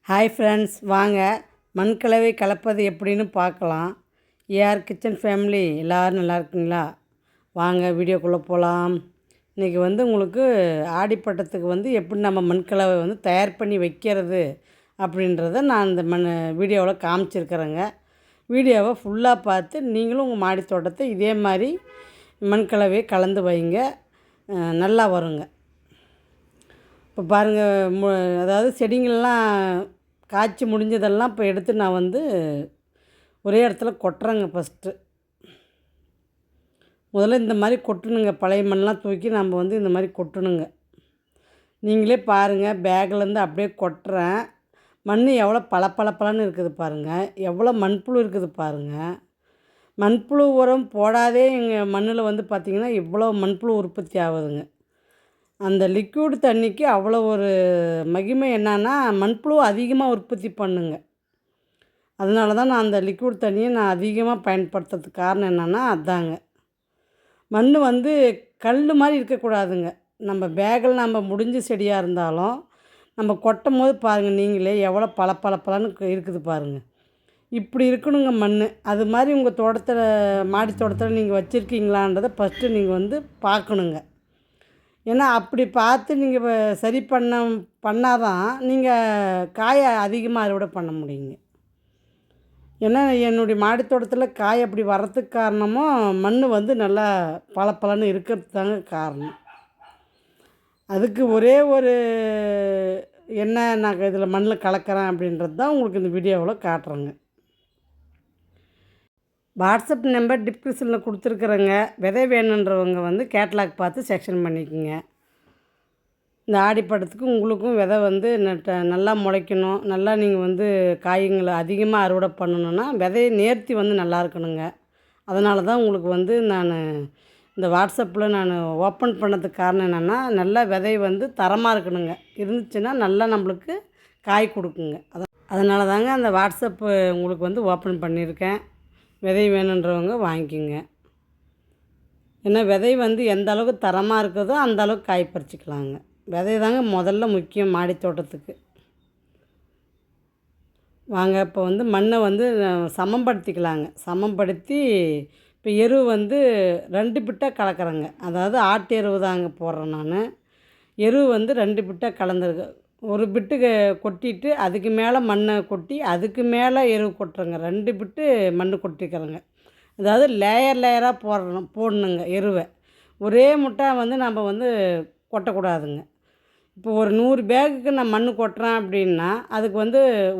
Hi friends, வாங்க மண்கலவை கலப்பது எப்படின்னு பார்க்கலாம். ஏஆர் கிச்சன் ஃபேமிலி எல்லோரும் நல்லா இருக்குங்களா? வாங்க வீடியோக்குள்ளே போகலாம். இன்றைக்கி உங்களுக்கு ஆடிப்பட்டத்துக்கு எப்படி நம்ம மண்கலவை தயார் பண்ணி வைக்கிறது அப்படின்றத நான் இந்த வீடியோவில் காமிச்சிருக்கிறேங்க. வீடியோவை ஃபுல்லாக பார்த்து நீங்களும் உங்கள் மாடி தோட்டத்தை இதே மாதிரி மண்கலவையை கலந்து வைங்க, நல்லா வருங்க. இப்போ பாருங்கள், அதாவது செடிங்களெலாம் காய்ச்சி முடிஞ்சதெல்லாம் இப்போ எடுத்து நான் ஒரே இடத்துல கொட்டுறேங்க. முதல்ல இந்த மாதிரி கொட்டணுங்க. பழைய மண்ணெலாம் தூக்கி நம்ம இந்த மாதிரி கொட்டணுங்க. நீங்களே பாருங்கள், பேக்லேருந்து அப்படியே கொட்டுறேன். மண் எவ்வளோ பளபளன்னு இருக்குது பாருங்கள், எவ்வளோ மண்புழு இருக்குது பாருங்கள். மண்புழு உரம் போடாதே எங்கள் மண்ணில் பார்த்திங்கன்னா இவ்வளோ மண்புழு உற்பத்தி ஆகுதுங்க. அந்த லிக்விட் தண்ணிக்கு அவ்வளோ ஒரு மகிமை என்னன்னா, மண்புழு அதிகமாக உற்பத்தி பண்ணுங்க. அதனால தான் நான் அந்த லிக்விட் தண்ணியை அதிகமாக பயன்படுத்துறதுக்கு காரணம் என்னென்னா அதாங்க. மண் கல் மாதிரி இருக்கக்கூடாதுங்க. நம்ம பேக்கில் நம்ம முடிஞ்ச செடியாக இருந்தாலும் நம்ம கொட்டும் போது பாருங்கள், நீங்களே எவ்வளோ பளபளன்னு இருக்குது பாருங்கள். இப்படி இருக்கணுங்க மண். அது மாதிரி உங்கள் தோட்டத்தில், மாடி தோட்டத்தில் நீங்கள் வச்சுருக்கீங்களான்றதை ஃபஸ்ட்டு நீங்கள் பார்க்கணுங்க. ஏன்னா அப்படி பார்த்து நீங்கள் சரி பண்ணாதான் நீங்கள் காயை அதிகமாக அறுவடை பண்ண முடியுங்க. ஏன்னா என்னுடைய மாடித்தோட்டத்தில் காய் அப்படி வர்றதுக்கு காரணமும் மண் நல்லா பளபளன்னு இருக்கிறது தாங்க காரணம். அதுக்கு ஒரே ஒரு என்ன நான் இதில் மண்ணில் கலக்கிறேன் அப்படின்றது தான் உங்களுக்கு இந்த வீடியோவில் காட்டுறேங்க. வாட்ஸ்அப் நம்பர் டிஸ்கிரிப்ஷனில் கொடுத்துருக்குறேங்க. விதை வேணுன்றவங்க கேட்லாக் பார்த்து செக்ஷன் பண்ணிக்கோங்க. இந்த ஆடிப்பட்டத்துக்கு உங்களுக்கும் விதை நல்லா முளைக்கணும், நல்லா நீங்கள் காய்களை அதிகமாக அறுவடை பண்ணணுன்னா விதையை நேர்த்தி நல்லா இருக்கணுங்க. அதனால தான் உங்களுக்கு நான் இந்த வாட்ஸ்அப்பில் நான் ஓப்பன் பண்ணதுக்கு காரணம் என்னென்னா, நல்லா விதை தரமாக இருக்கணுங்க. இருந்துச்சுன்னா நல்லா நம்மளுக்கு காய் கொடுக்குங்க. அதனால தாங்க அந்த வாட்ஸ்அப்பு உங்களுக்கு ஓப்பன் பண்ணியிருக்கேன். விதை வேணுன்றவங்க வாங்கிக்கோங்க. ஏன்னா விதை எந்த அளவுக்கு தரமாக இருக்குதோ அந்த அளவுக்கு காய் பறிச்சிக்கலாங்க. விதை தாங்க முதல்ல முக்கியம் மாடி தோட்டத்துக்கு. வாங்க இப்போ மண்ணை சமப்படுத்திக்கலாங்க. சமப்படுத்தி இப்போ எரு 2 பிட்டாக கலக்கிறேங்க. அதாவது ஆட்டு எருவு தாங்க போடுறேன் நான். எரு 2 பிட்டாக கலந்துருக்கு. ஒரு பிட்டுக்கு கொட்டிட்டு அதுக்கு மேலே மண்ணை கொட்டி அதுக்கு மேலே எரு கொட்டுறேங்க. 2 பிட்டு மண் கொட்டிக்கிறேங்க. அதாவது லேயராக போடணுங்க எருவை. ஒரே முட்டாக நம்ம கொட்டக்கூடாதுங்க. இப்போ ஒரு 100 பேக்குக்கு நான் மண் கொட்டுறேன் அப்படின்னா அதுக்கு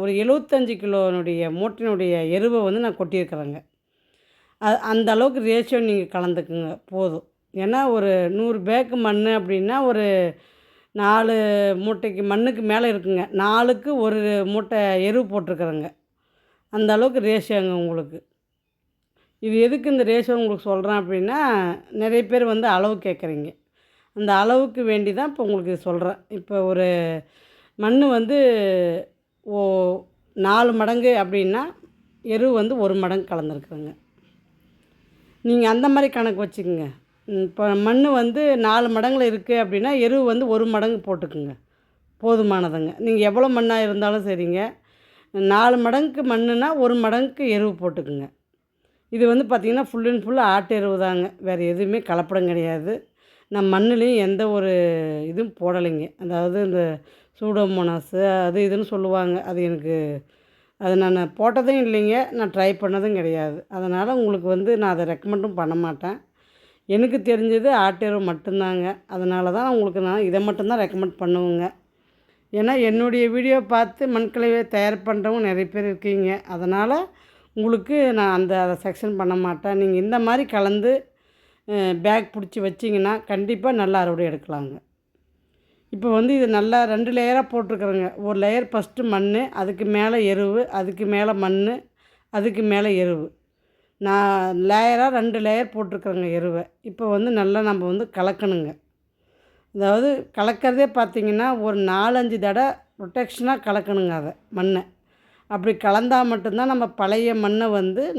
ஒரு 75 கிலோனுடைய மூட்டினுடைய எருவை நான் கொட்டியிருக்கிறேங்க. அந்த அளவுக்கு ரேஷியோ நீங்கள் கலந்துக்குங்க போதும். ஏன்னா ஒரு 100 பேக்கு மண் அப்படின்னா ஒரு 4 மூட்டைக்கு மண்ணுக்கு மேலே இருக்குங்க. 4க்கு ஒரு மூட்டை எரு போட்டிருக்குறேங்க. அந்த அளவுக்கு ரேஷியோங்க உங்களுக்கு. இது எதுக்கு இந்த ரேஷியோ உங்களுக்கு சொல்கிறேன் அப்படின்னா, நிறைய பேர் அளவு கேட்குறீங்க. அந்த அளவுக்கு வேண்டி தான் இப்போ உங்களுக்கு சொல்கிறேன். இப்போ ஒரு மண் ஓ 4 மடங்கு அப்படின்னா எரு 1 மடங்கு கலந்துருக்குறேங்க. நீங்கள் அந்த மாதிரி கணக்கு வச்சுக்கோங்க. இப்போ மண் 4 மடங்கில் இருக்குது அப்படின்னா எரு 1 மடங்கு போட்டுக்குங்க, போதுமானதுங்க. நீங்கள் எவ்வளோ மண்ணாக இருந்தாலும் சரிங்க. 4 மடங்குக்கு மண்ணுனா 1 மடங்குக்கு எரு போட்டுக்குங்க. இது பார்த்திங்கன்னா ஃபுல் அண்ட் ஃபுல் ஆட்டு எருவு தாங்க, வேறு எதுவுமே கலப்படம் கிடையாது. நான் மண்ணுலேயும் எந்த ஒரு இதுவும் போடலைங்க. அதாவது இந்த சூடோமோனாஸு அது இதுன்னு சொல்லுவாங்க, அது நான் போட்டதும் இல்லைங்க, நான் ட்ரை பண்ணதும் கிடையாது. அதனால் உங்களுக்கு நான் அதை ரெக்கமெண்டும் பண்ண மாட்டேன். எனக்கு தெரிஞ்சது ஆட்டு எருவு மட்டும்தாங்க. அதனால தான் உங்களுக்கு நான் இதை மட்டும்தான் ரெக்கமெண்ட் பண்ணுவேங்க. ஏன்னா என்னுடைய வீடியோ பார்த்து மண்கலவையை தயார் பண்ணுறவங்க நிறைய பேர் இருக்கீங்க. அதனால் உங்களுக்கு நான் அதை செக்ஷன் பண்ண மாட்டேன். நீங்கள் இந்த மாதிரி கலந்து பேக் பிடிச்சி வச்சிங்கன்னா கண்டிப்பாக நல்லா அறுவடை எடுக்கலாங்க. இப்போ இது நல்லா 2 லேயராக போட்டிருக்குறேங்க. ஒரு லேயர் ஃபஸ்ட்டு மண், அதுக்கு மேலே எருவு, அதுக்கு மேலே மண், அதுக்கு மேலே எருவு. நான் லேயராக 2 லேயர் போட்டிருக்குறேங்க எருவை. இப்போ நல்லா நம்ம கலக்கணுங்க. அதாவது கலக்கிறதே பார்த்திங்கன்னா ஒரு 4-5 தடவை ரொட்டேஷனாக கலக்கணுங்க அதை மண்ணை. அப்படி கலந்தால் மட்டும்தான் நம்ம பழைய மண்ணை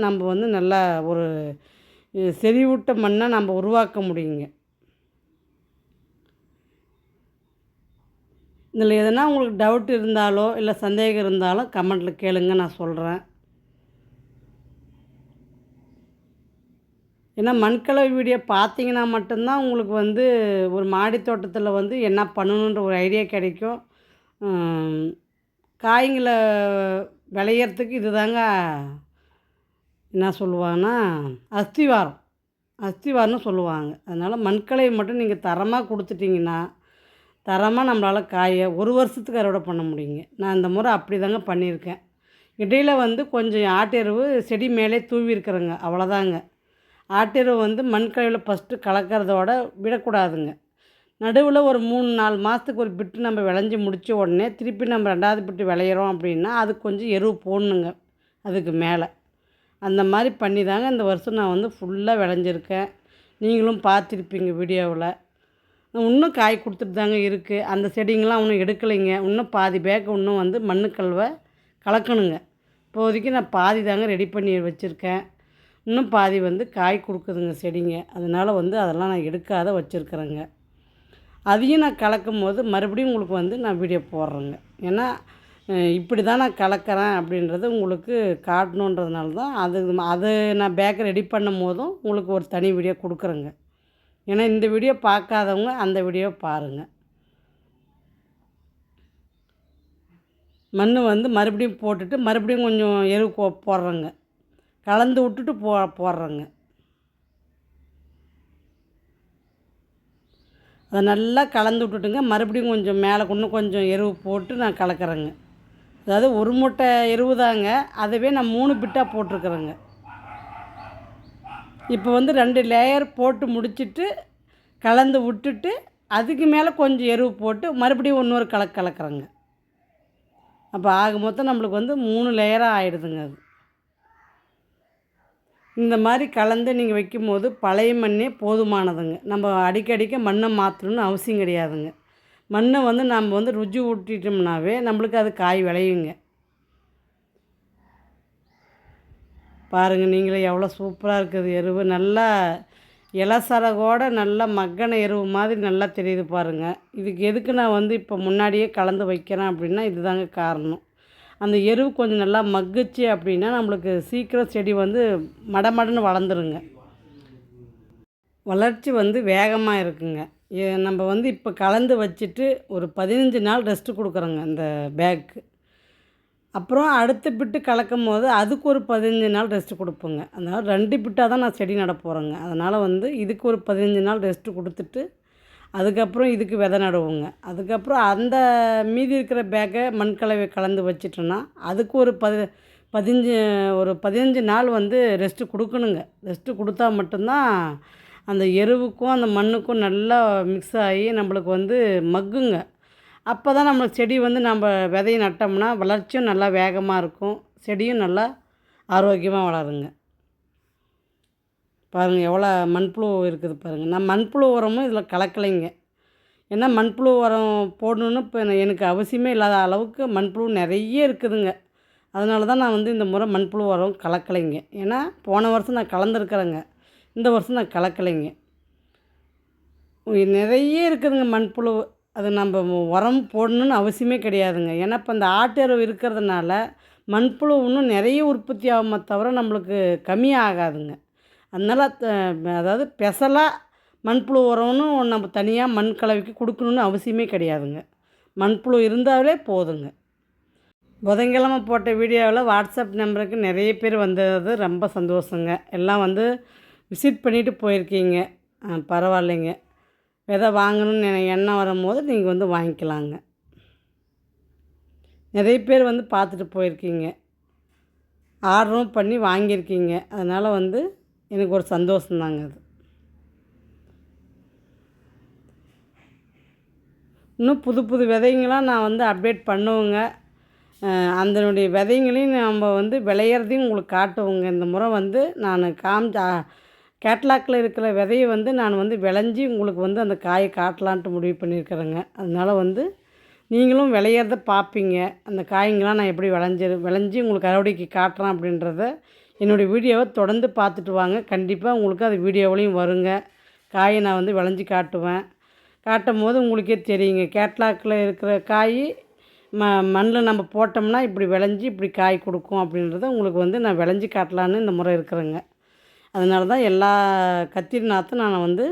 நம்ம நல்லா ஒரு செறிவூட்ட மண்ணை நம்ம உருவாக்க முடியுங்க. இதில் எதனா உங்களுக்கு டவுட் இருந்தாலோ இல்லை சந்தேகம் இருந்தாலும் கமெண்ட்டில் கேளுங்க, நான் சொல்கிறேன். ஏன்னா மண்கலவை வீடியோ பார்த்தீங்கன்னா மட்டும்தான் உங்களுக்கு வந்து ஒரு மாடி தோட்டத்தில் வந்து என்ன பண்ணணுன்ற ஒரு ஐடியா கிடைக்கும். காய்களை விளையிறதுக்கு இது தாங்க என்ன சொல்லுவாங்கன்னா அஸ்திவாரம் அஸ்திவாரம்னு சொல்லுவாங்க. அதனால் மண்கலவை மட்டும் நீங்கள் தரமாக கொடுத்துட்டிங்கன்னா தரமாக நம்மளால் காயை ஒரு வருஷத்துக்கு அறுவடை பண்ண முடியுங்க. நான் இந்த முறை அப்படி தாங்க பண்ணியிருக்கேன். இடையில் வந்து கொஞ்சம் ஆட்டெருவு செடி மேலே தூவிருக்கிறேங்க, அவ்வளோதாங்க. ஆட்டெருவு வந்து மண்கலவையில் ஃபஸ்ட்டு கலக்கிறதோட விடக்கூடாதுங்க. நடுவில் ஒரு 3-4 மாதத்துக்கு ஒரு பிட்டு நம்ம விளைஞ்சி முடித்த உடனே திருப்பி நம்ம 2வது பிட்டு விளையிறோம் அப்படின்னா அதுக்கு கொஞ்சம் எருவு போடணுங்க அதுக்கு மேலே. அந்த மாதிரி பண்ணி தாங்க இந்த வருஷம் நான் வந்து ஃபுல்லாக விளைஞ்சிருக்கேன். நீங்களும் பார்த்துருப்பீங்க வீடியோவில். இன்னும் காய் கொடுத்துட்டு தாங்க இருக்குது. அந்த செடிங்கெலாம் இன்னும் எடுக்கலைங்க. இன்னும் பாதி பேக்கு இன்னும் வந்து மண்ணுக்கல்வை கலக்கணுங்க. இப்போதைக்கு நான் பாதி தாங்க ரெடி பண்ணி வச்சுருக்கேன். இன்னும் பாதி வந்து காய் கொடுக்குதுங்க செடிங்க. அதனால் வந்து அதெல்லாம் நான் எடுக்காத வச்சுருக்குறேங்க. அதையும் நான் கலக்கும் போது மறுபடியும் உங்களுக்கு வந்து நான் வீடியோ போடுறேங்க. ஏன்னா இப்படி தான் நான் கலக்கிறேன் அப்படின்றது உங்களுக்கு காட்டணுன்றதுனால தான் அது நான் பேக்கை ரெடி பண்ணும் போதும் உங்களுக்கு ஒரு தனி வீடியோ கொடுக்குறேங்க. ஏன்னா இந்த வீடியோ பார்க்காதவங்க அந்த வீடியோ பாருங்கள். மண் வந்து மறுபடியும் போட்டுட்டு மறுபடியும் கொஞ்சம் எருவு போடுறேங்க. கலந்து விட்டுட்டு போடுறேங்க. அதை நல்லா கலந்து விட்டுட்டுங்க மறுபடியும் கொஞ்சம் மேலே இன்னும் கொஞ்சம் எருவு போட்டு நான் கலக்கிறேங்க. அதாவது ஒரு மூட்டை எருவு தாங்க, அதுவே நான் 3 பிட்டாக போட்டிருக்குறேங்க. இப்போ வந்து 2 லேயர் போட்டு முடிச்சுட்டு கலந்து விட்டுட்டு அதுக்கு மேலே கொஞ்சம் எருவு போட்டு மறுபடியும் இன்னொரு கலக்கிறேங்க. அப்போ ஆக மொத்தம் நம்மளுக்கு வந்து 3 லேயராக ஆகிடுதுங்க. அது இந்த மாதிரி கலந்து நீங்கள் வைக்கும்போது பழைய மண்ணே போதுமானதுங்க. நம்ம அடிக்கடிக்க மண்ணை மாற்றணும்னு அவசியம் கிடையாதுங்க. மண்ணை வந்து நம்ம வந்து ருஜி ஊட்டிட்டோம்னாவே நம்மளுக்கு அது காய் விளையுங்க. பாருங்கள் நீங்களே எவ்வளோ சூப்பராக இருக்குது எருவு. நல்லா இலசரகோடு நல்லா மக்கன எருவு மாதிரி நல்லா தெரியுது பாருங்கள். இதுக்கு எதுக்கு நான் வந்து இப்போ முன்னாடியே கலந்து வைக்கிறேன் அப்படின்னா இதுதாங்க காரணம். அந்த எருவு கொஞ்சம் நல்லா மக்குச்சு அப்படின்னா நம்மளுக்கு சீக்கிரம் செடி வந்து மடமடன்னு வளர்ந்துருங்க. வளர்ச்சி வந்து வேகமாக இருக்குங்க. நம்ம வந்து இப்போ கலந்து வச்சுட்டு ஒரு 15 நாள் ரெஸ்ட்டு கொடுக்குறோங்க இந்த பேக்கு. அப்புறம் அடுத்த பிட்டு கலக்கும் போது அதுக்கு ஒரு 15 நாள் ரெஸ்ட்டு கொடுப்போங்க. அதனால் 2 பிட்டாக தான் நான் செடி நட போகிறேங்க. அதனால் வந்து இதுக்கு ஒரு 15 நாள் ரெஸ்ட்டு கொடுத்துட்டு அதுக்கப்புறம் இதுக்கு விதை நடுவோங்க. அதுக்கப்புறம் அந்த மீதி இருக்கிற பேக்கை மண்கலவை கலந்து வச்சிட்டோன்னா அதுக்கு ஒரு 15 நாள் வந்து ரெஸ்ட்டு கொடுக்கணுங்க. ரெஸ்ட்டு கொடுத்தா மட்டும்தான் அந்த எருவுக்கும் அந்த மண்ணுக்கும் நல்லா மிக்ஸ் ஆகி நம்மளுக்கு வந்து மக்குங்க. அப்போ தான் நம்மளுக்கு செடி வந்து நம்ம விதையை நட்டோம்னா வளர்ச்சியும் நல்லா வேகமாக இருக்கும், செடியும் நல்லா ஆரோக்கியமாக வளருங்க. பாருங்கள் எவ்வளோ மண்புழு இருக்குது பாருங்கள். நான் மண்புழு உரமும் இதில் கலக்கலைங்க. ஏன்னா மண்புழு உரம் போடணுன்னு இப்போ எனக்கு அவசியமே இல்லாத அளவுக்கு மண்புழு நிறைய இருக்குதுங்க. அதனால தான் நான் வந்து இந்த முறை மண்புழு உரம் கலக்கலைங்க. ஏன்னா போன வருஷம் நான் கலந்துருக்கிறேங்க, இந்த வருஷம் நான் கலக்கலைங்க. நிறைய இருக்குதுங்க மண்புழு. அது நம்ம உரம் போடணுன்னு அவசியமே கிடையாதுங்க. ஏன்னா இப்போ இந்த ஆட்டெருவு இருக்கிறதுனால மண்புழு இன்னும் நிறைய உற்பத்தி ஆகுமே தவிர நம்மளுக்கு கம்மியாகாதுங்க. அதனால் அதாவது ஸ்பெஷலாக மண்புழு உரம்னு நம்ம தனியாக மண் கலவைக்கு கொடுக்கணுன்னு அவசியமே கிடையாதுங்க. மண்புழு இருந்தாலே போதுங்க. புதன்கிழமை போட்ட வீடியோவில் வாட்ஸ்அப் நம்பருக்கு நிறைய பேர் வந்தது ரொம்ப சந்தோஷங்க. எல்லாம் வந்து விசிட் பண்ணிவிட்டு போயிருக்கீங்க. பரவாயில்லைங்க. விதை வாங்கணும்னு எண்ணம் வரும்போது நீங்கள் வந்து வாங்கிக்கலாங்க. நிறைய பேர் வந்து பார்த்துட்டு போயிருக்கீங்க, ஆர்டரும் பண்ணி வாங்கியிருக்கீங்க. அதனால் வந்து எனக்கு ஒரு சந்தோஷந்தாங்க அது. இன்னும் புது புது விதைங்களாம் நான் வந்து அப்டேட் பண்ணுவேங்க. அதனுடைய விதைங்களையும் நம்ம வந்து விளையிறதையும் உங்களுக்கு காட்டுவோங்க. இந்த முறை வந்து நான் கேட்லாக்கில் இருக்கிற விதையை வந்து நான் வந்து விளைஞ்சி உங்களுக்கு வந்து அந்த காயை காட்டலான்ட்டு முடிவு பண்ணியிருக்கிறேங்க. அதனால் வந்து நீங்களும் விளையிறத பார்ப்பீங்க. அந்த காய்ங்களாம் நான் எப்படி விளைஞ்சி உங்களுக்கு அறுவடைக்கு காட்டுறேன் அப்படின்றத என்னுடைய வீடியோவை தொடர்ந்து பார்த்துட்டு வாங்க. கண்டிப்பாக உங்களுக்கு அது வீடியோவிலையும் வருங்க. காயை நான் வந்து விளைஞ்சி காட்டுவேன். காட்டும் போது உங்களுக்கே தெரியுங்க. கேட்லாக்கில் இருக்கிற காய் மண்ணில் நம்ம போட்டோம்னா இப்படி விளைஞ்சி இப்படி காய் கொடுக்கும் அப்படின்றத உங்களுக்கு வந்து நான் விளைஞ்சி காட்டலான்னு இந்த முறை இருக்கிறேங்க. அதனால தான் எல்லா கத்திரி நாற்றும் நான் வந்து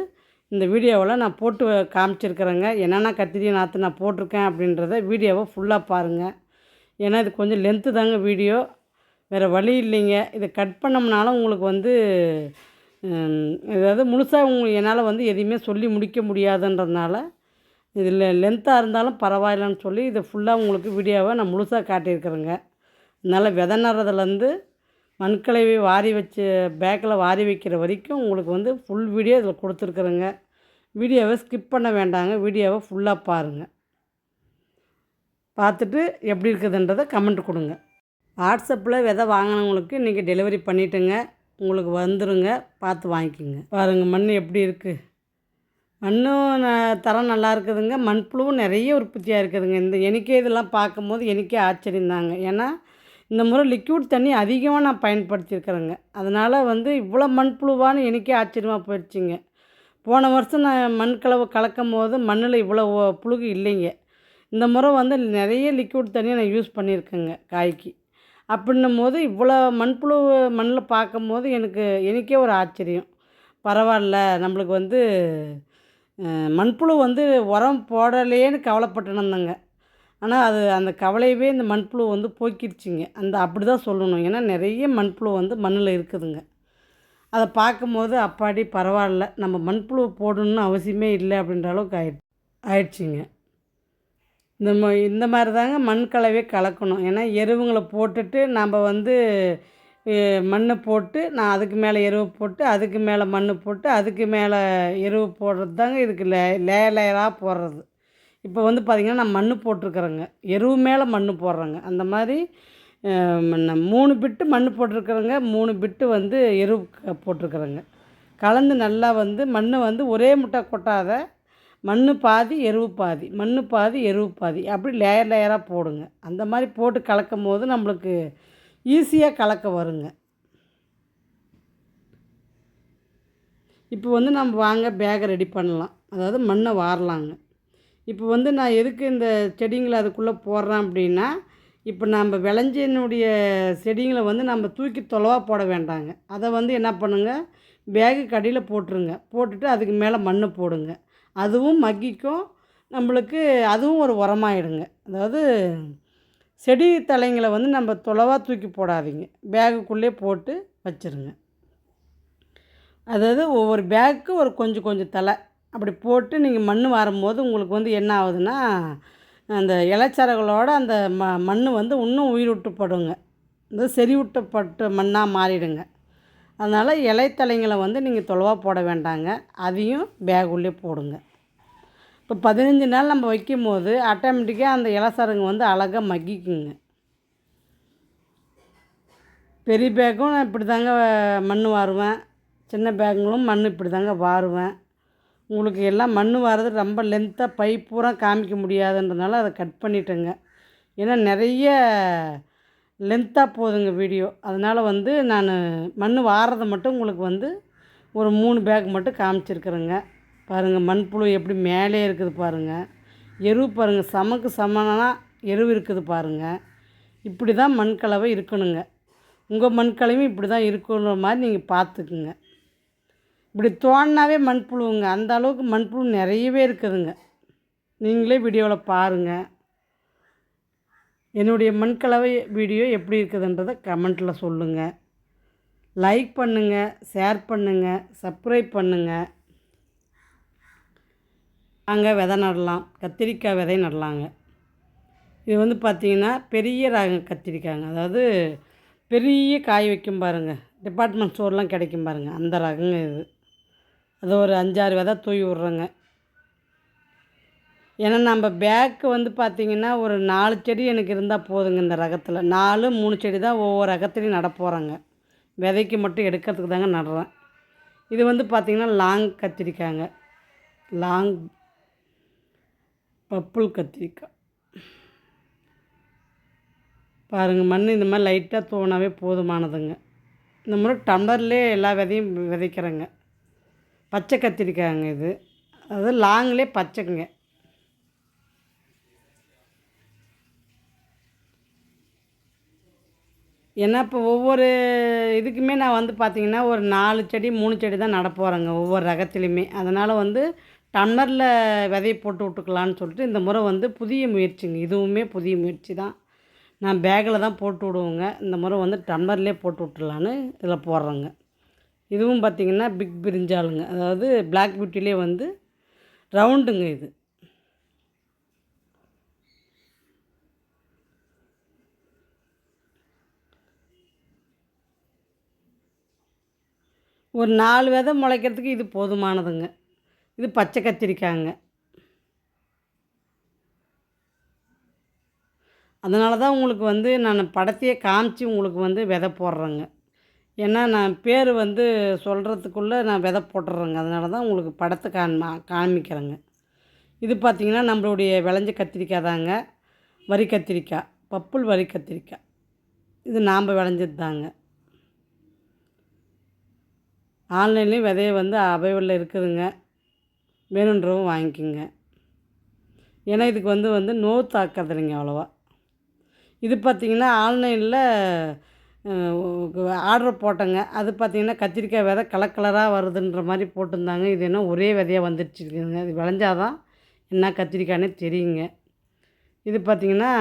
இந்த வீடியோவில் நான் போட்டு காமிச்சிருக்கிறேங்க. என்னென்ன கத்திரி நாற்று நான் போட்டிருக்கேன் அப்படின்றத வீடியோவை ஃபுல்லாக பாருங்கள். ஏன்னா இது கொஞ்சம் லென்த்து தாங்க வீடியோ, வேறு வழி இல்லைங்க. இதை கட் பண்ணோம்னாலும் உங்களுக்கு வந்து ஏதாவது முழுசாக என்னால் வந்து எதையுமே சொல்லி முடிக்க முடியாதுன்றதுனால இதில் லென்த்தாக இருந்தாலும் பரவாயில்லன்னு சொல்லி இதை ஃபுல்லாக உங்களுக்கு வீடியோவை நான் முழுசாக காட்டியிருக்கிறேங்க. அதனால் விதை நடுறதுலேருந்து மண்கலவை வாரி வச்சு பேக்கில் வாரி வைக்கிற வரைக்கும் உங்களுக்கு வந்து ஃபுல் வீடியோ இதில் கொடுத்துருக்குறேங்க. வீடியோவை ஸ்கிப் பண்ண வேண்டாங்க, வீடியோவை ஃபுல்லாக பாருங்கள். பார்த்துட்டு எப்படி இருக்குதுன்றதை கமெண்ட் கொடுங்க. வாட்ஸ்அப்பில் விதை வாங்கினவங்களுக்கு இன்றைக்கி டெலிவரி பண்ணிவிட்டுங்க, உங்களுக்கு வந்துடுங்க, பார்த்து வாங்கிக்கோங்க. பாருங்கள் மண் எப்படி இருக்குது. மண்ணும் தரம் நல்லா இருக்குதுங்க. மண்புழுவும் நிறைய உற்பத்தியாக இருக்குதுங்க. எனக்கே இதெல்லாம் பார்க்கும்போது எனக்கே ஆச்சரியந்தாங்க. ஏன்னா இந்த முறை லிக்விட் தண்ணி அதிகமாக நான் பயன்படுத்தியிருக்கிறேங்க. அதனால் வந்து இவ்வளோ மண்புழுவான்னு எனக்கே ஆச்சரியமாக போயிடுச்சுங்க. போன வருஷம் நான் மண்கலவை கலக்கும் போது மண்ணில் இவ்வளோ புழுகு இல்லைங்க. இந்த முறை வந்து நிறைய லிக்விட் தண்ணியை நான் யூஸ் பண்ணியிருக்கேங்க காய்க்கு. அப்படின்னும் போது இவ்வளோ மண்புழு மண்ணில் பார்க்கும்போது எனக்கே ஒரு ஆச்சரியம். பரவாயில்ல, நம்மளுக்கு வந்து மண்புழு வந்து உரம் போடலையேன்னு கவலைப்பட்டுருந்தேங்க. ஆனால் அந்த கவலையவே இந்த மண்புழு வந்து போக்கிடுச்சிங்க. அப்படி தான் சொல்லணும். ஏன்னா நிறைய மண்புழு வந்து மண்ணில் இருக்குதுங்க. அதை பார்க்கும்போது அப்பாடி பரவாயில்ல, நம்ம மண்புழு போடணுன்னு அவசியமே இல்லை அப்படின்ற அளவுக்கு ஆயிடுச்சிங்க. இந்த மாதிரி தாங்க மண் கலவையை கலக்கணும். ஏன்னா எருவுங்களை போட்டுட்டு நம்ம வந்து மண்ணை போட்டு நான் அதுக்கு மேலே எருவு போட்டு அதுக்கு மேலே மண் போட்டு அதுக்கு மேலே எருவு போடுறது தாங்க இதுக்கு லேயராக போடுறது. இப்போ வந்து பார்த்திங்கன்னா நான் மண் போட்டிருக்கிறேங்க, எருவு மேலே மண் போடுறேங்க. அந்த மாதிரி 3 பிட்டு மண் போட்டிருக்கிறேங்க, 3 பிட்டு வந்து எருவு போட்டிருக்கிறேங்க. கலந்து நல்லா வந்து மண் வந்து ஒரே முட்டை கொட்டாத, மண் பாதி எருவு பாதி, மண் பாதி எருவு பாதி, அப்படி லேயராக போடுங்க. அந்த மாதிரி போட்டு கலக்கும் போது நம்மளுக்கு ஈஸியாக கலக்க வருங்க. இப்போ வந்து நம்ம வாங்க பேக்கை ரெடி பண்ணலாம், அதாவது மண்ணை வாரலாங்க. இப்போ வந்து நான் எதுக்கு இந்த செடிங்களை அதுக்குள்ளே போடுறேன் அப்படின்னா, இப்போ நம்ம விளைஞ்சினுடைய செடிங்களை வந்து நம்ம தூக்கி தொலைவாக போட வேண்டாங்க. அதை வந்து என்ன பண்ணுங்கள், பேகு கடியில் போட்டுருங்க. போட்டுட்டு அதுக்கு மேலே மண் போடுங்க. அதுவும் மக்கிக்கும், நம்மளுக்கு அதுவும் ஒரு உரமாயிடுங்க. அதாவது செடி தலைங்களை வந்து நம்ம தொலைவாக தூக்கி போடாதீங்க, பேகுக்குள்ளே போட்டு வச்சுருங்க. அதாவது ஒவ்வொரு பேக்கு ஒரு கொஞ்சம் தலை அப்படி போட்டு நீங்கள் மண் வாரும்போது உங்களுக்கு வந்து என்ன ஆகுதுன்னா, அந்த இலைச்சரகளோட அந்த மண் வந்து இன்னும் உயிரூட்டப்படுங்க, இந்த செறிவூட்டப்பட்ட மண்ணாக மாறிடுங்க. அதனால் இலைத்தலைங்களை வந்து நீங்கள் தொலைவாக போட வேண்டாங்க, அதையும் பேகுள்ளே போடுங்க. இப்போ 15 நாள் நம்ம வைக்கும் போது ஆட்டோமேட்டிக்காக அந்த இலைசரங்க வந்து அழகாக மக்கிக்குங்க. பெரிய பேக்கும் நான் இப்படி தாங்க மண் வாருவேன், சின்ன பேக்குங்களும் மண் இப்படி தாங்க வாருவேன். உங்களுக்கு எல்லாம் மண் வாரது ரொம்ப லென்த்தாக பை பூரா காமிக்க முடியாதுன்றதுனால அதை கட் பண்ணிட்டேங்க. ஏன்னா நிறைய லென்த்தாக போகுதுங்க வீடியோ. அதனால் வந்து நான் மண் வாரதை மட்டும் உங்களுக்கு வந்து ஒரு 3 பேக் மட்டும் காமிச்சிருக்கிறேங்க. பாருங்கள் மண்புழு எப்படி மேலே இருக்குது பாருங்கள். எருவு பாருங்கள், சமக்கு சமனாக எருவு இருக்குது பாருங்கள். இப்படி தான் மண்கலவை இருக்கணுங்க. உங்கள் மண்கலவையும் இப்படி தான் இருக்குன்ற மாதிரி நீங்கள் பார்த்துக்குங்க. இப்படி தோண்டினாவே மண்புழுவுங்க, அந்த அளவுக்கு மண்புழு நிறையவே இருக்குதுங்க. நீங்களே வீடியோவில் பாருங்கள். என்னுடைய மண்கலவை வீடியோ எப்படி இருக்குதுன்றதை கமெண்ட்டில் சொல்லுங்கள். லைக் பண்ணுங்கள், ஷேர் பண்ணுங்கள், சப்ஸ்கிரைப் பண்ணுங்கள். அங்கே விதை நடலாம், கத்திரிக்காய் விதை நடலாங்க. இது வந்து பார்த்திங்கன்னா பெரிய ரக கத்திரிக்காய்ங்க, அதாவது பெரிய காய் வைக்கும் பாருங்கள், டிபார்ட்மெண்ட் ஸ்டோர்லாம் கிடைக்கும் பாருங்கள், அந்த ரகங்க இது. அது ஒரு 5-6 விதை தூவி விட்றேங்க. ஏன்னா நம்ம பேக்கு வந்து பார்த்திங்கன்னா ஒரு 4 செடி எனக்கு இருந்தால் போதுங்க. இந்த ரகத்தில் 4-3 செடி தான் ஒவ்வொரு ரகத்துலையும் நட போகிறேங்க. விதைக்கு மட்டும் எடுக்கிறதுக்கு தாங்க நடுறேன். இது வந்து பார்த்திங்கன்னா லாங் கத்திரிக்காய்ங்க, லாங் பப்புள் கத்திரிக்காய். பாருங்கள் மண் இந்த மாதிரி லைட்டாக தூவினாவே போதுமானதுங்க. இந்த முறை டம்ளர்லேயே எல்லா விதையும் விதைக்கிறேங்க. பச்சை கத்திரிக்காய்ங்க இது, அதாவது லாங்லேயே பச்சைங்க. ஏன்னா இப்போ ஒவ்வொரு இதுக்குமே நான் வந்து பார்த்திங்கன்னா ஒரு 4 செடி 3 செடி தான் நட போகிறேங்க ஒவ்வொரு ரகத்துலேயுமே. அதனால் வந்து டம்ளரில் விதைய போட்டு விட்டுக்கலான்னு சொல்லிட்டு இந்த முறை வந்து புதிய முயற்சிங்க. இதுவுமே புதிய முயற்சி தான். நான் பேக்கில் தான் போட்டு விடுவோங்க. இந்த முறை வந்து டம்ளர்லேயே போட்டு விட்டுலான்னு இதில் போடுறேங்க. இதுவும் பார்த்திங்கன்னா பிக் பிரிஞ்சாலுங்க. அதாவது பிளாக் பியூட்டிலே வந்து ரவுண்டுங்க இது. ஒரு 4 விதை முளைக்கிறதுக்கு இது போதுமானதுங்க. இது பச்சை கத்திரிக்காய்ங்க. அதனால தான் உங்களுக்கு வந்து நான் படத்தையே காமிச்சு உங்களுக்கு வந்து விதை போடுறேங்க. ஏன்னா நான் பேர் வந்து சொல்கிறதுக்குள்ளே நான் விதை போட்டுடுறேங்க. அதனால தான் உங்களுக்கு படத்தை காமிக்கிறேங்க. இது பார்த்திங்கன்னா நம்மளுடைய விளைஞ்ச கத்திரிக்காய் தாங்க. வரி கத்திரிக்காய், பப்புள் வரி கத்திரிக்காய். இது நாம் விளைஞ்சது தாங்க. ஆன்லைன்லேயும் விதைய வந்து அவைலபிளில் இருக்குதுங்க. வேணுன்றவும் வாங்கிக்கோங்க. ஏன்னா இதுக்கு வந்து நோய் தாக்கறதில்லைங்க அவ்வளோவா. இது பார்த்திங்கன்னா ஆன்லைனில் ஆர்டர் போட்டேங்க. அது பார்த்திங்கன்னா கத்திரிக்காய் விதை கலர் கலராக வருதுன்ற மாதிரி போட்டிருந்தாங்க. இது என்ன ஒரே விதையாக வந்துடுச்சுங்க. இது விளைஞ்சாதான் என்ன கத்திரிக்காய்னே தெரியுங்க. இது பார்த்திங்கன்னா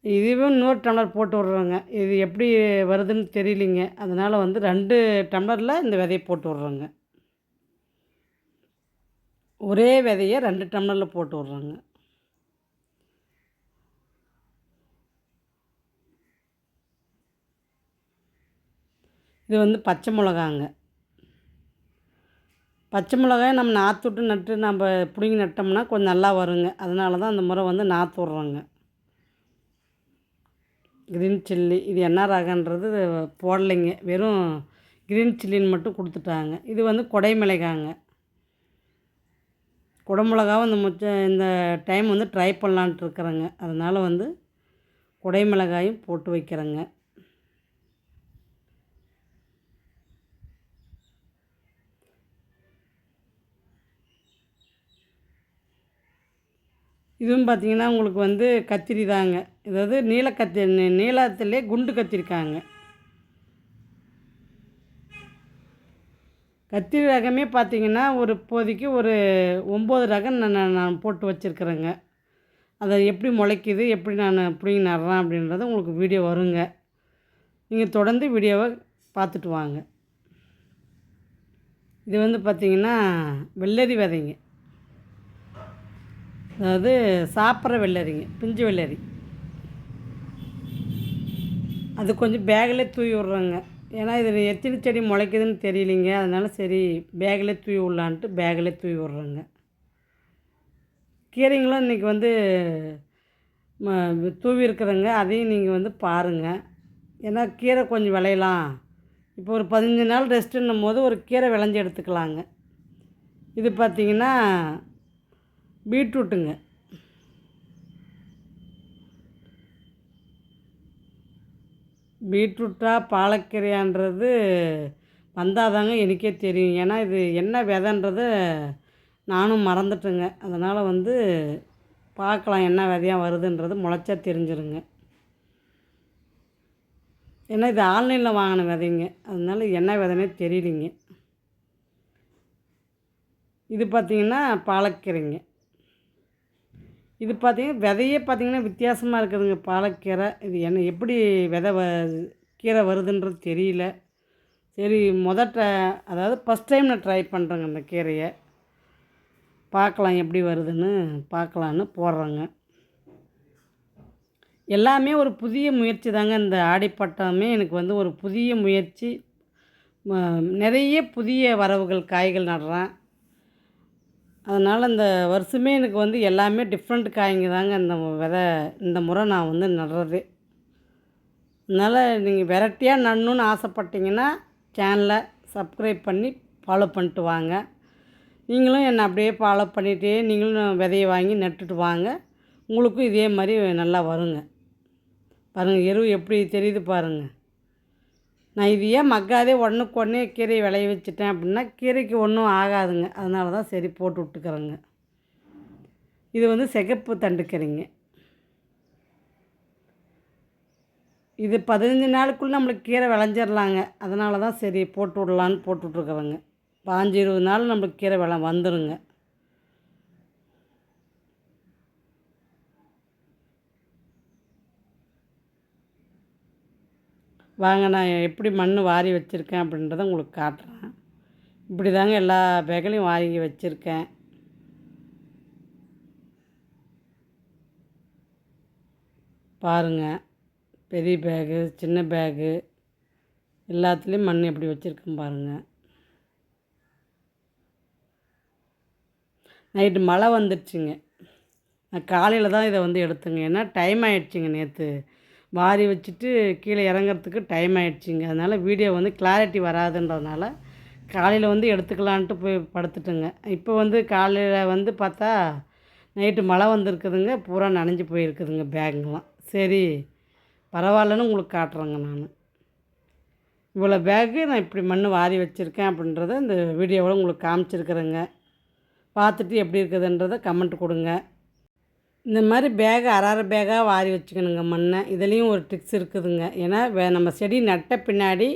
இதுவும் இன்னொரு டம்ளர் போட்டு விட்றோங்க. இது எப்படி வருதுன்னு தெரியலிங்க. அதனால் வந்து 2 டம்ளரில் இந்த விதைய போட்டு விட்றோங்க. ஒரே விதைய 2 டம்ளரில் போட்டு விட்றோங்க. இது வந்து பச்சை மிளகாங்க. பச்சை மிளகாய் நம்ம நாற்று விட்டு நட்டு நம்ம பிடுங்கி நட்டோம்னா கொஞ்சம் நல்லா வருங்க. அதனால தான் அந்த முறை வந்து நாற்று விட்றோங்க. க்ரீன் சில்லி இது என்ன ரகன்றது போடலைங்க. வெறும் க்ரீன் சில்லின்னு மட்டும் கொடுத்துட்டாங்க. இது வந்து கொடை மிளகாங்க. குடமிளகாவும் இந்த டைம் வந்து ட்ரை பண்ணலான்ட்டு இருக்கிறேங்க. அதனால் வந்து கொடை மிளகாயும் போட்டு வைக்கிறேங்க. இதுவும் பார்த்திங்கன்னா உங்களுக்கு வந்து கத்திரி தாங்க. அதாவது நீளத்திலே குண்டு கத்திரிக்காங்க. கத்திரி ரகமே பார்த்திங்கன்னா ஒரு இப்போதைக்கு ஒரு 9 ரகம் நான் போட்டு வச்சுருக்குறேங்க. அதை எப்படி முளைக்குது, எப்படி நான் பிடுங்கி நடுறேன் அப்படின்றது உங்களுக்கு வீடியோ வருங்க. நீங்கள் தொடர்ந்து வீடியோவை பார்த்துட்டு வாங்க. இது வந்து பார்த்திங்கன்னா வெள்ளரி விதைங்க. அதாவது சாப்பிட்ற வெள்ளரிங்க, பிஞ்சு வெள்ளரி. அது கொஞ்சம் பேக்கில் தூவி விட்றோங்க. ஏன்னா இதில் எத்தனை செடி முளைக்குதுன்னு தெரியலிங்க. அதனால சரி பேக்கில் தூவி விட்லான்ட்டு பேக்கில் தூவி விட்றோங்க. கீரைங்களும் இன்றைக்கி வந்து தூவி இருக்கிறேங்க. அதையும் நீங்கள் வந்து பாருங்கள். ஏன்னா கீரை கொஞ்சம் விளையலாம். இப்போ ஒரு 15 நாள் ரெஸ்ட்டுன்னும் போது ஒரு கீரை விளைஞ்சி எடுத்துக்கலாங்க. இது பார்த்திங்கன்னா பீட்ரூட்டுங்க. பீட்ரூட்டா பாலக்கீரையான்றது வந்தால் தாங்க எனக்கே தெரியும். ஏன்னா இது என்ன விதைன்றத நானும் மறந்துட்டேங்க. அதனால் வந்து பார்க்கலாம் என்ன விதையாக வருதுன்றது முளைச்சா தெரிஞ்சிருங்க. ஏன்னா இது ஆன்லைனில் வாங்கின விதைங்க. அதனால என்ன விதைனே தெரியலிங்க. இது பார்த்திங்கன்னா பாலக்கீரைங்க. இது பார்த்திங்கன்னா விதையே பார்த்திங்கன்னா வித்தியாசமாக இருக்குதுங்க பாலக்கீரை. இது என்ன எப்படி விதை கீரை வருதுன்றது தெரியல. சரி அதாவது ஃபஸ்ட் டைம் நான் ட்ரை பண்ணுறேங்க இந்த கீரையை. பார்க்கலாம் எப்படி வருதுன்னு பார்க்கலான்னு போடுறேங்க. எல்லாமே ஒரு புதிய முயற்சி தாங்க. இந்த ஆடிப்பட்டமே எனக்கு வந்து ஒரு புதிய முயற்சி. நிறைய புதிய வரவுகள் காய்கள் நடுறேன். அதனால் இந்த வருஷமே எனக்கு வந்து எல்லாமே டிஃப்ரெண்ட் காய்ங்க தாங்க இந்த முறை நான் வந்து நடுறது. அதனால் நீங்கள் வெரைட்டியாக நடணுன்னு ஆசைப்பட்டீங்கன்னா சேனலை சப்ஸ்கிரைப் பண்ணி ஃபாலோ பண்ணிட்டு வாங்க. நீங்களும் என்னை அப்படியே ஃபாலோ பண்ணிகிட்டே நீங்களும் விதையை வாங்கி நட்டுட்டு வாங்க. உங்களுக்கும் இதே மாதிரி நல்லா வருங்க. பாருங்கள் எருவு எப்படி தெரியுது பாருங்கள். நான் இது ஏன் மக்காதே உடனுக்குடனே கீரையை விளைய வச்சுட்டேன் அப்படின்னா கீரைக்கு ஒன்றும் ஆகாதுங்க. அதனால தான் சரி போட்டு விட்டுக்கிறேங்க. இது வந்து சிகப்பு தண்டுக்கீரைங்க. இது 15 நாளுக்குள்ளே நம்மளுக்கு கீரை விளைஞ்சிடலாங்க. அதனால தான் சரி போட்டு விடலான்னு போட்டு விட்ருக்குறேங்க. 15, 20 நாள் நம்மளுக்கு கீரை வந்துருங்க. வாங்க நான் எப்படி மண் வாரி வச்சுருக்கேன் அப்படின்றத உங்களுக்கு காட்டுறேன். இப்படி தாங்க எல்லா பேக்கையும் வாங்கி வச்சுருக்கேன். பாருங்கள், பெரிய பேகு, சின்ன பேகு எல்லாத்துலேயும் மண் எப்படி வச்சுருக்கேன் பாருங்கள். நைட்டு மழை வந்துடுச்சுங்க. நான் காலையில் தான் இதை வந்து எடுத்தேங்க. ஏன்னா டைம் ஆகிடுச்சிங்க. நேற்று வாரி வச்சுட்டு கீழே இறங்கிறதுக்கு டைம் ஆகிடுச்சிங்க. அதனால் வீடியோ வந்து கிளாரிட்டி வராதுன்றதுனால காலையில் வந்து எடுத்துக்கலான்ட்டு போய் படுத்துட்டேங்க. இப்போ வந்து காலையில் வந்து பார்த்தா நைட்டு மழை வந்திருக்குதுங்க. பூரா நனைஞ்சு போயிருக்குதுங்க பேகுங்கெலாம். சரி பரவாயில்லன்னு உங்களுக்கு காட்டுறேங்க நான். இவ்வளோ பேகு நான் இப்படி மண் வாரி வச்சுருக்கேன் அப்படின்றத இந்த வீடியோவில் உங்களுக்கு காமிச்சிருக்கிறேங்க. பார்த்துட்டு எப்படி இருக்குதுன்றதை கமெண்ட் கொடுங்க. இந்த மாதிரி பேகை அரை பேக்காக வாரி வச்சுக்கணுங்க மண்ணை. இதுலேயும் ஒரு ட்ரிக்ஸ் இருக்குதுங்க. ஏன்னா நம்ம செடி நட்ட பின்னாடி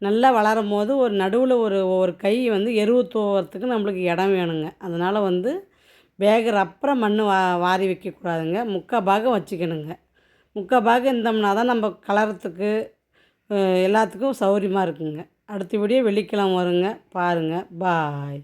நல்லா வளரும் போது ஒரு நடுவில் ஒரு கை வந்து எருவு தூவறதுக்கு நம்மளுக்கு இடம் வேணுங்க. அதனால் வந்து பேகு ரப்பரை மண் வாரி வைக்கக்கூடாதுங்க. 3/4 பாகம் வச்சுக்கணுங்க. 3/4 பாகம் இருந்தோம்னா தான் நம்ம கலரத்துக்கு எல்லாத்துக்கும் சௌகரியமாக இருக்குங்க. அடுத்த வீடியோ வெள்ளிக்கிழமை வருங்க. பாருங்கள். பாய்.